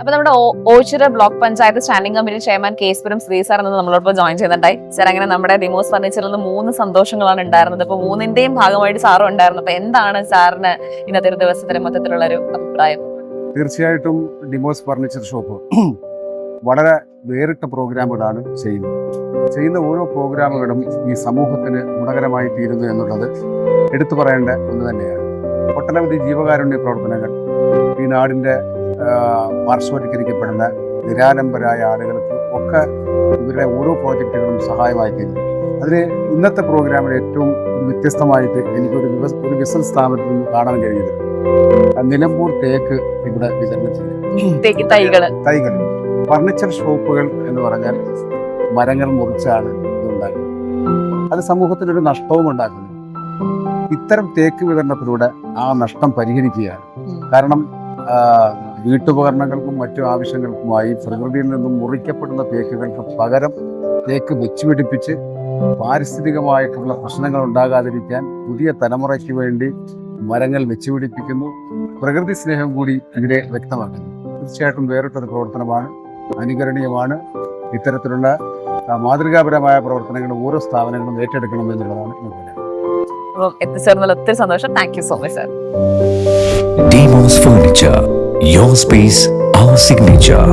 അപ്പൊ നമ്മുടെ Ochira block panchayat standing committee chairman കേസ്പുരം ശ്രീ സാർ എന്നത് നമ്മളോടൊപ്പം ജോയിൻ ചെയ്യുന്നുണ്ടായി. സാർ അങ്ങനെ നമ്മുടെ ഡിമോസ് ഫർണിച്ചറിൽ നിന്ന് 3 സന്തോഷങ്ങളാണ് ഉണ്ടായിരുന്നത്. അപ്പൊ 3ന്റെയും ഭാഗമായിട്ട് സാറും ഉണ്ടായിരുന്നു. അപ്പൊ എന്താണ് സാറിന് ഇന്നത്തെ ഒരു ദിവസത്തിന് മൊത്തത്തിലുള്ള ഒരു അഭിപ്രായം? തീർച്ചയായിട്ടും ഡിമോസ് ഫർണിച്ചർ ഷോപ്പ് വളരെ വേറിട്ട പ്രോഗ്രാമുകളാണ് ചെയ്യുന്ന ഓരോ പ്രോഗ്രാമുകളും ഈ സമൂഹത്തിന് ഗുണകരമായി തീരുന്നു എന്നുള്ളത് എടുത്തു പറയേണ്ട ഒന്ന് തന്നെയാണ്. ഒട്ടനവധി ജീവകാരുണ്യ പ്രവർത്തനങ്ങൾ ഈ നാടിൻ്റെ പാർശ്വവൽക്കരിക്കപ്പെടുന്ന നിരാലംബരായ ആളുകൾക്ക് ഒക്കെ ഇവരുടെ ഓരോ പ്രോജക്റ്റുകളും സഹായമായി തീരുന്നു. അതിൽ ഇന്നത്തെ പ്രോഗ്രാമിൽ ഏറ്റവും വ്യത്യസ്തമായിട്ട് എനിക്കൊരു ബിസിനസ് സ്ഥാപനത്തിൽ നിന്ന് കാണാൻ കഴിഞ്ഞത് നിലമ്പൂർ തേക്ക് ഇവിടെ വിതരണം ചെയ്തു. തൈകൾ ഫർണിച്ചർ ഷോപ്പുകൾ എന്ന് പറഞ്ഞാൽ മരങ്ങൾ മുറിച്ചാണ് ഇതുണ്ടാക്കുന്നത്. അത് സമൂഹത്തിനൊരു നഷ്ടവും ഉണ്ടാക്കുന്നു. ഇത്തരം തേക്ക് വിതരണത്തിലൂടെ ആ നഷ്ടം പരിഹരിക്കുകയാണ്. കാരണം വീട്ടുപകരണങ്ങൾക്കും മറ്റു ആവശ്യങ്ങൾക്കുമായി പ്രകൃതിയിൽ നിന്നും മുറിക്കപ്പെടുന്ന തേക്കുകൾക്ക് പകരം തേക്ക് വെച്ചുപിടിപ്പിച്ച് പാരിസ്ഥിതികമായിട്ടുള്ള പ്രശ്നങ്ങൾ ഉണ്ടാകാതിരിക്കാൻ പുതിയ തലമുറയ്ക്ക് വേണ്ടി മരങ്ങൾ വെച്ചുപിടിപ്പിക്കുന്നു. പ്രകൃതി സ്നേഹം കൂടി ഇവിടെ വ്യക്തമാക്കുന്നു. തീർച്ചയായിട്ടും വേറിട്ടൊരു പ്രവർത്തനമാണ്, അനുകരണീയമാണ്. ഇത്തരത്തിലുള്ള മാതൃകാപരമായ പ്രവർത്തനങ്ങൾ ഓരോ സ്ഥാപനങ്ങളും ഏറ്റെടുക്കണമെന്നുള്ളതാണ് എത്തിച്ചേർന്നുള്ള ഒത്തിരി സന്തോഷം. Thank you so much sir. Demos Furniture, your space, our signature.